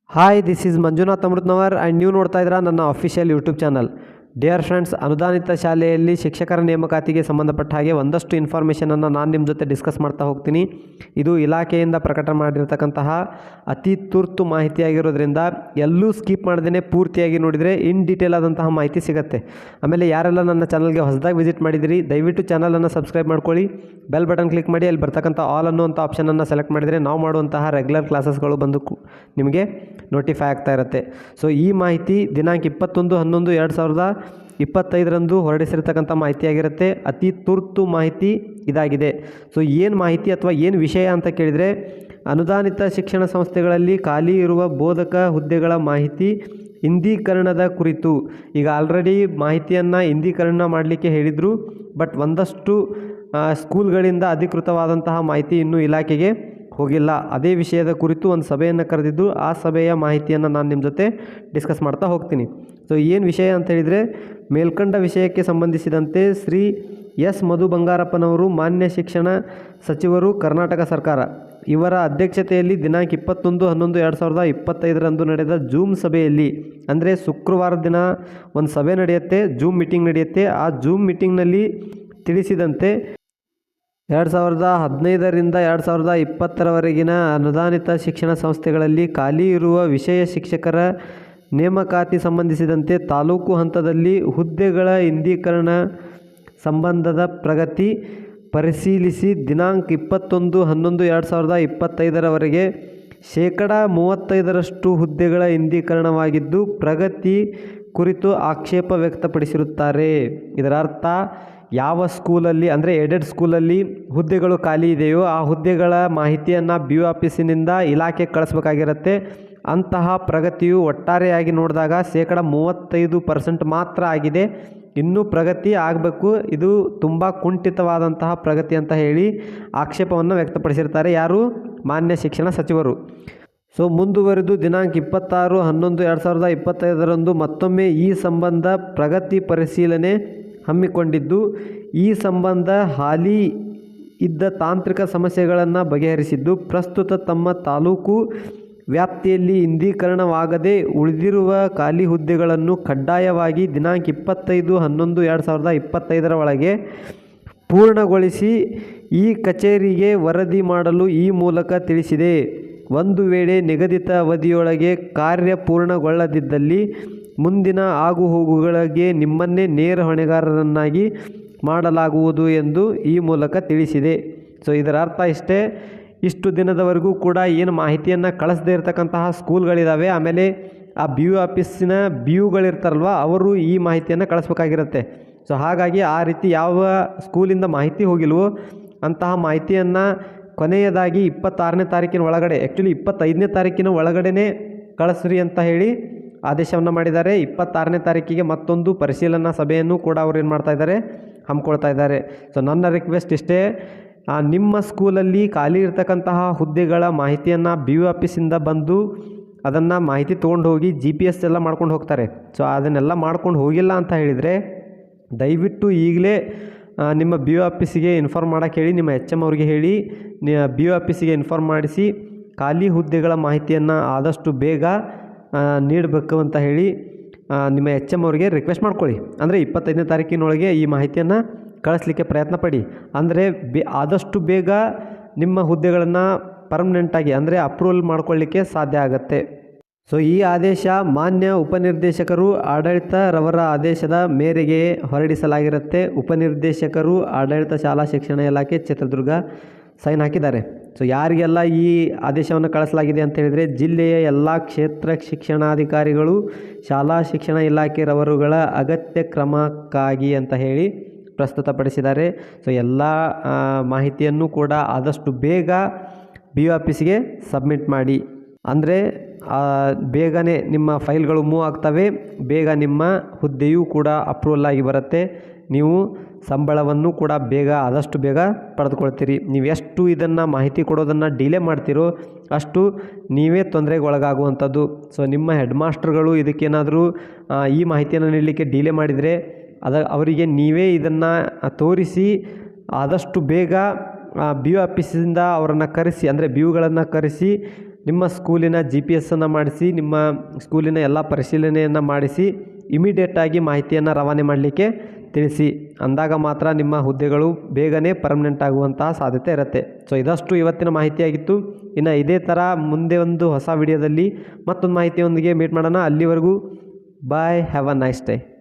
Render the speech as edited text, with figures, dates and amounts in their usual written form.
Hi, this is Manjunath Amritnavar and ನೀವು ನೋಡ್ತಾ ಇದ್ದೀರಾ ನನ್ನ official YouTube channel. Dear friends, ಅನುದಾನಿತ ಶಾಲೆಯಲ್ಲಿ ಶಿಕ್ಷಕರ ನೇಮಕಾತಿಗೆ ಸಂಬಂಧಪಟ್ಟ ಹಾಗೆ ಒಂದಷ್ಟು ಇನ್ಫಾರ್ಮೇಷನನ್ನು ನಾನು ನಿಮ್ಮ ಜೊತೆ ಡಿಸ್ಕಸ್ ಮಾಡ್ತಾ ಹೋಗ್ತೀನಿ. ಇದು ಇಲಾಖೆಯಿಂದ ಪ್ರಕಟ ಮಾಡಿರ್ತಕ್ಕಂತಹ ಅತಿ ತುರ್ತು ಮಾಹಿತಿಯಾಗಿರೋದ್ರಿಂದ ಎಲ್ಲೂ ಸ್ಕಿಪ್ ಮಾಡ್ದೇ ಪೂರ್ತಿಯಾಗಿ ನೋಡಿದರೆ ಇನ್ ಡೀಟೇಲ್ ಆದಂತಹ ಮಾಹಿತಿ ಸಿಗುತ್ತೆ. ಆಮೇಲೆ ಯಾರೆಲ್ಲ ನನ್ನ ಚಾನಲ್ಗೆ ಹೊಸದಾಗಿ ವಿಸಿಟ್ ಮಾಡಿದಿರಿ, ದಯವಿಟ್ಟು ಚಾನಲನ್ನು ಸಬ್ಸ್ಕ್ರೈಬ್ ಮಾಡ್ಕೊಳ್ಳಿ, ಬೆಲ್ ಬಟನ್ ಕ್ಲಿಕ್ ಮಾಡಿ ಅಲ್ಲಿ ಬರ್ತಕ್ಕಂಥ ಆಲ್ ಅನ್ನುವಂಥ ಆಪ್ಷನನ್ನು ಸೆಲೆಕ್ಟ್ ಮಾಡಿದರೆ ನಾವು ಮಾಡುವಂತಹ ರೆಗ್ಯುಲರ್ ಕ್ಲಾಸಸ್ಗಳು ಬಂದು ನಿಮಗೆ ನೋಟಿಫೈ ಆಗ್ತಾ ಇರುತ್ತೆ. ಸೊ ಈ ಮಾಹಿತಿ ದಿನಾಂಕ 21/11/2025 ಹೊರಡಿಸಿರ್ತಕ್ಕಂಥ ಮಾಹಿತಿಯಾಗಿರುತ್ತೆ. ಅತಿ ತುರ್ತು ಮಾಹಿತಿ ಇದಾಗಿದೆ. ಸೊ ಏನು ಮಾಹಿತಿ ಅಥವಾ ಏನು ವಿಷಯ ಅಂತ ಕೇಳಿದರೆ, ಅನುದಾನಿತ ಶಿಕ್ಷಣ ಸಂಸ್ಥೆಗಳಲ್ಲಿ ಖಾಲಿ ಇರುವ ಬೋಧಕ ಹುದ್ದೆಗಳ ಮಾಹಿತಿ ಇಂದೀಕರಣದ ಕುರಿತು. ಈಗ ಆಲ್ರೆಡಿ ಮಾಹಿತಿಯನ್ನು ಇಂದೀಕರಣ ಮಾಡಲಿಕ್ಕೆ ಹೇಳಿದರು, ಬಟ್ ಒಂದಷ್ಟು ಸ್ಕೂಲ್ಗಳಿಂದ ಅಧಿಕೃತವಾದಂತಹ ಮಾಹಿತಿ ಇನ್ನೂ ಇಲಾಖೆಗೆ ಹೋಗಿಲ್ಲ. ಅದೇ ವಿಷಯದ ಕುರಿತು ಒಂದು ಸಭೆಯನ್ನು ಕರೆದಿದ್ದು, ಆ ಸಭೆಯ ಮಾಹಿತಿಯನ್ನು ನಾನು ನಿಮ್ಮ ಜೊತೆ ಡಿಸ್ಕಸ್ ಮಾಡ್ತಾ ಹೋಗ್ತೀನಿ. ಸೊ ಏನು ವಿಷಯ ಅಂತ ಹೇಳಿದರೆ, ಮೇಲ್ಕಂಡ ವಿಷಯಕ್ಕೆ ಸಂಬಂಧಿಸಿದಂತೆ ಶ್ರೀ ಎಸ್ ಮಧು ಬಂಗಾರಪ್ಪನವರು, ಮಾನ್ಯ ಶಿಕ್ಷಣ ಸಚಿವರು, ಕರ್ನಾಟಕ ಸರ್ಕಾರ ಇವರ ಅಧ್ಯಕ್ಷತೆಯಲ್ಲಿ ದಿನಾಂಕ 21/11/2025 ನಡೆದ ಜೂಮ್ ಸಭೆಯಲ್ಲಿ, ಅಂದರೆ ಶುಕ್ರವಾರ ದಿನ ಒಂದು ಸಭೆ ನಡೆಯುತ್ತೆ, ಜೂಮ್ ಮೀಟಿಂಗ್ ನಡೆಯುತ್ತೆ. ಆ ಜೂಮ್ ಮೀಟಿಂಗ್ನಲ್ಲಿ ತಿಳಿಸಿದಂತೆ 2015ರಿಂದ 2020ರವರೆಗಿನ ಅನುದಾನಿತ ಶಿಕ್ಷಣ ಸಂಸ್ಥೆಗಳಲ್ಲಿ ಖಾಲಿ ಇರುವ ವಿಷಯ ಶಿಕ್ಷಕರ ನೇಮಕಾತಿ ಸಂಬಂಧಿಸಿದಂತೆ ತಾಲೂಕು ಹಂತದಲ್ಲಿ ಹುದ್ದೆಗಳ ಇಂದೀಕರಣ ಸಂಬಂಧದ ಪ್ರಗತಿ ಪರಿಶೀಲಿಸಿ ದಿನಾಂಕ 21/11/2025ರವರೆಗೆ 35% ಹುದ್ದೆಗಳ ಇಂದೀಕರಣವಾಗಿದ್ದು, ಪ್ರಗತಿ ಕುರಿತು ಆಕ್ಷೇಪ ವ್ಯಕ್ತಪಡಿಸಿರುತ್ತಾರೆ. ಇದರ ಅರ್ಥ, ಯಾವ ಸ್ಕೂಲಲ್ಲಿ ಅಂದರೆ ಏಡೆಡ್ ಸ್ಕೂಲಲ್ಲಿ ಹುದ್ದೆಗಳು ಖಾಲಿ ಇದೆಯೋ ಆ ಹುದ್ದೆಗಳ ಮಾಹಿತಿಯನ್ನು BO ಆಫೀಸಿನಿಂದ ಇಲಾಖೆಗೆ ಕಳಿಸ್ಬೇಕಾಗಿರುತ್ತೆ. ಅಂತಹ ಪ್ರಗತಿಯು ಒಟ್ಟಾರೆಯಾಗಿ ನೋಡಿದಾಗ 35% ಮಾತ್ರ ಆಗಿದೆ, ಇನ್ನೂ ಪ್ರಗತಿ ಆಗಬೇಕು. ಇದು ತುಂಬ ಕುಂಠಿತವಾದಂತಹ ಪ್ರಗತಿ ಅಂತ ಹೇಳಿ ಆಕ್ಷೇಪವನ್ನು ವ್ಯಕ್ತಪಡಿಸಿರ್ತಾರೆ. ಯಾರು? ಮಾನ್ಯ ಶಿಕ್ಷಣ ಸಚಿವರು. ಸೊ ಮುಂದುವರೆದು ದಿನಾಂಕ 26/11/2025 ಮತ್ತೊಮ್ಮೆ ಈ ಸಂಬಂಧ ಪ್ರಗತಿ ಪರಿಶೀಲನೆ ಹಮ್ಮಿಕೊಂಡಿದ್ದು, ಈ ಸಂಬಂಧ ಹಾಲಿ ಇದ್ದ ತಾಂತ್ರಿಕ ಸಮಸ್ಯೆಗಳನ್ನು ಬಗೆಹರಿಸಿದ್ದು, ಪ್ರಸ್ತುತ ತಮ್ಮ ತಾಲೂಕು ವ್ಯಾಪ್ತಿಯಲ್ಲಿ ಇಂದೀಕರಣವಾಗದೆ ಉಳಿದಿರುವ ಖಾಲಿ ಹುದ್ದೆಗಳನ್ನು ಕಡ್ಡಾಯವಾಗಿ ದಿನಾಂಕ 25/11/2025 ಒಳಗೆ ಪೂರ್ಣಗೊಳಿಸಿ ಈ ಕಚೇರಿಗೆ ವರದಿ ಮಾಡಲು ಈ ಮೂಲಕ ತಿಳಿಸಿದೆ. ಒಂದು ವೇಳೆ ನಿಗದಿತ ಅವಧಿಯೊಳಗೆ ಕಾರ್ಯ ಪೂರ್ಣಗೊಳ್ಳದಿದ್ದಲ್ಲಿ ಮುಂದಿನ ಆಗುಹೋಗುಗಳಿಗೆ ನಿಮ್ಮನ್ನೇ ನೇರ ಹೊಣೆಗಾರರನ್ನಾಗಿ ಮಾಡಲಾಗುವುದು ಎಂದು ಈ ಮೂಲಕ ತಿಳಿಸಿದೆ. ಸೊ ಇದರ ಅರ್ಥ ಇಷ್ಟೇ. ಇಷ್ಟು ದಿನದವರೆಗೂ ಕೂಡ ಏನು ಮಾಹಿತಿಯನ್ನು ಕಳಿಸದೇ ಇರತಕ್ಕಂತಹ ಸ್ಕೂಲ್ಗಳಿದ್ದಾವೆ, ಆಮೇಲೆ ಆ BO ಆಫೀಸಿನ BOಗಳಿರ್ತಾರಲ್ವ, ಅವರು ಈ ಮಾಹಿತಿಯನ್ನು ಕಳಿಸ್ಬೇಕಾಗಿರುತ್ತೆ. ಸೊ ಹಾಗಾಗಿ ಆ ರೀತಿ ಯಾವ ಸ್ಕೂಲಿಂದ ಮಾಹಿತಿ ಹೋಗಿಲ್ವೋ ಅಂತಹ ಮಾಹಿತಿಯನ್ನು ಕೊನೆಯದಾಗಿ 26ನೇ ತಾರೀಕಿನ ಒಳಗಡೆ, ಆ್ಯಕ್ಚುಲಿ 25ನೇ ತಾರೀಕಿನ ಒಳಗಡೆ ಕಳಿಸ್ರಿ ಅಂತ ಹೇಳಿ ಆದೇಶವನ್ನು ಮಾಡಿದ್ದಾರೆ. 26ನೇ ತಾರೀಕಿಗೆ ಮತ್ತೊಂದು ಪರಿಶೀಲನಾ ಸಭೆಯನ್ನು ಕೂಡ ಅವರು ಏನು ಮಾಡ್ತಾ ಇದ್ದಾರೆ, ಹಮ್ಮಿಕೊಳ್ತಾ ಇದ್ದಾರೆ. ಸೊ ನನ್ನ ರಿಕ್ವೆಸ್ಟ್ ಇಷ್ಟೇ, ನಿಮ್ಮ ಸ್ಕೂಲಲ್ಲಿ ಖಾಲಿ ಇರ್ತಕ್ಕಂತಹ ಹುದ್ದೆಗಳ ಮಾಹಿತಿಯನ್ನು BO ಆಫೀಸಿಂದ ಬಂದು ಅದನ್ನು ಮಾಹಿತಿ ತೊಗೊಂಡು ಹೋಗಿ GPS ಎಲ್ಲ ಮಾಡ್ಕೊಂಡು ಹೋಗ್ತಾರೆ. ಸೊ ಅದನ್ನೆಲ್ಲ ಮಾಡ್ಕೊಂಡು ಹೋಗಿಲ್ಲ ಅಂತ ಹೇಳಿದರೆ ದಯವಿಟ್ಟು ಈಗಲೇ ನಿಮ್ಮ BO ಆಫೀಸಿಗೆ ಇನ್ಫಾರ್ಮ್ ಮಾಡೋಕ್ಕೆ ಹೇಳಿ, ನಿಮ್ಮ HM ಅವ್ರಿಗೆ ಹೇಳಿ BO ಆಫೀಸಿಗೆ ಇನ್ಫಾರ್ಮ್ ಮಾಡಿಸಿ ಖಾಲಿ ಹುದ್ದೆಗಳ ಮಾಹಿತಿಯನ್ನು ಆದಷ್ಟು ಬೇಗ ನೀಡಬೇಕು ಅಂತ ಹೇಳಿ ನಿಮ್ಮ HM ಅವರಿಗೆ ರಿಕ್ವೆಸ್ಟ್ ಮಾಡ್ಕೊಳ್ಳಿ. ಅಂದರೆ 25ನೇ ತಾರೀಕಿನೊಳಗೆ ಈ ಮಾಹಿತಿಯನ್ನು ಕಳಿಸ್ಲಿಕ್ಕೆ ಪ್ರಯತ್ನ ಪಡಿ. ಅಂದರೆ ಆದಷ್ಟು ಬೇಗ ನಿಮ್ಮ ಹುದ್ದೆಗಳನ್ನು ಪರ್ಮನೆಂಟಾಗಿ ಅಂದರೆ ಅಪ್ರೂವಲ್ ಮಾಡ್ಕೊಳ್ಳಿಕ್ಕೆ ಸಾಧ್ಯ ಆಗುತ್ತೆ. ಸೊ ಈ ಆದೇಶ ಮಾನ್ಯ ಉಪನಿರ್ದೇಶಕರು ಆಡಳಿತರವರ ಆದೇಶದ ಮೇರೆಗೆ ಹೊರಡಿಸಲಾಗಿರುತ್ತೆ. ಉಪನಿರ್ದೇಶಕರು ಆಡಳಿತ ಶಾಲಾ ಶಿಕ್ಷಣ ಇಲಾಖೆ ಚಿತ್ರದುರ್ಗ ಸೈನ್ ಹಾಕಿದ್ದಾರೆ. ಸೊ ಯಾರಿಗೆಲ್ಲ ಈ ಆದೇಶವನ್ನು ಕಳಿಸಲಾಗಿದೆ ಅಂತ ಹೇಳಿದರೆ, ಜಿಲ್ಲೆಯ ಎಲ್ಲ ಕ್ಷೇತ್ರ ಶಿಕ್ಷಣಾಧಿಕಾರಿಗಳು, ಶಾಲಾ ಶಿಕ್ಷಣ ಇಲಾಖೆರವರುಗಳ ಅಗತ್ಯ ಕ್ರಮಕ್ಕಾಗಿ ಅಂತ ಹೇಳಿ ಪ್ರಸ್ತುತಪಡಿಸಿದ್ದಾರೆ. ಸೊ ಎಲ್ಲ ಮಾಹಿತಿಯನ್ನು ಕೂಡ ಆದಷ್ಟು ಬೇಗ BO ಆಫೀಸಿಗೆ ಸಬ್ಮಿಟ್ ಮಾಡಿ. ಅಂದರೆ ಬೇಗನೆ ನಿಮ್ಮ ಫೈಲ್ಗಳು ಮೂವ್ ಆಗ್ತವೆ, ಬೇಗ ನಿಮ್ಮ ಹುದ್ದೆಯೂ ಕೂಡ ಅಪ್ರೂವಲ್ ಆಗಿ ಬರುತ್ತೆ. ನೀವು ಸಂಬಳವನ್ನು ಕೂಡ ಆದಷ್ಟು ಬೇಗ ಪಡೆದುಕೊಳ್ತೀರಿ. ನೀವು ಎಷ್ಟು ಇದನ್ನು ಮಾಹಿತಿ ಕೊಡೋದನ್ನು ಡಿಲೇ ಮಾಡ್ತೀರೋ ಅಷ್ಟು ನೀವೇ ತೊಂದರೆಗೆ ಒಳಗಾಗುವಂಥದ್ದು. ಸೊ ನಿಮ್ಮ ಹೆಡ್ ಮಾಸ್ಟರ್ಗಳು ಇದಕ್ಕೇನಾದರೂ ಈ ಮಾಹಿತಿಯನ್ನು ನೀಡಲಿಕ್ಕೆ ಡಿಲೇ ಮಾಡಿದರೆ ಅವರಿಗೆ ನೀವೇ ಇದನ್ನು ತೋರಿಸಿ ಆದಷ್ಟು ಬೇಗ BO ಆಫೀಸಿಂದ ಅವರನ್ನು ಕರೆಸಿ, ಅಂದರೆ BOಗಳನ್ನು ಕರೆಸಿ ನಿಮ್ಮ ಸ್ಕೂಲಿನ GPS ಮಾಡಿಸಿ ನಿಮ್ಮ ಸ್ಕೂಲಿನ ಎಲ್ಲ ಪರಿಶೀಲನೆಯನ್ನು ಮಾಡಿಸಿ ಇಮಿಡಿಯೇಟಾಗಿ ಮಾಹಿತಿಯನ್ನು ರವಾನೆ ಮಾಡಲಿಕ್ಕೆ ತಿಳಿಸಿ. ಅಂದಾಗ ಮಾತ್ರ ನಿಮ್ಮ ಹುದ್ದೆಗಳು ಬೇಗನೆ ಪರ್ಮನೆಂಟ್ ಆಗುವಂತಹ ಸಾಧ್ಯತೆ ಇರುತ್ತೆ. ಸೊ ಇದಷ್ಟು ಇವತ್ತಿನ ಮಾಹಿತಿಯಾಗಿತ್ತು. ಇನ್ನು ಇದೇ ಥರ ಮುಂದೆ ಒಂದು ಹೊಸ ವಿಡಿಯೋದಲ್ಲಿ ಮತ್ತೊಂದು ಮಾಹಿತಿಯೊಂದಿಗೆ ಮೀಟ್ ಮಾಡೋಣ. ಅಲ್ಲಿವರೆಗೂ ಬಾಯ್, ಹ್ಯಾವ್ ಅ ನೈಸ್ ಡೇ.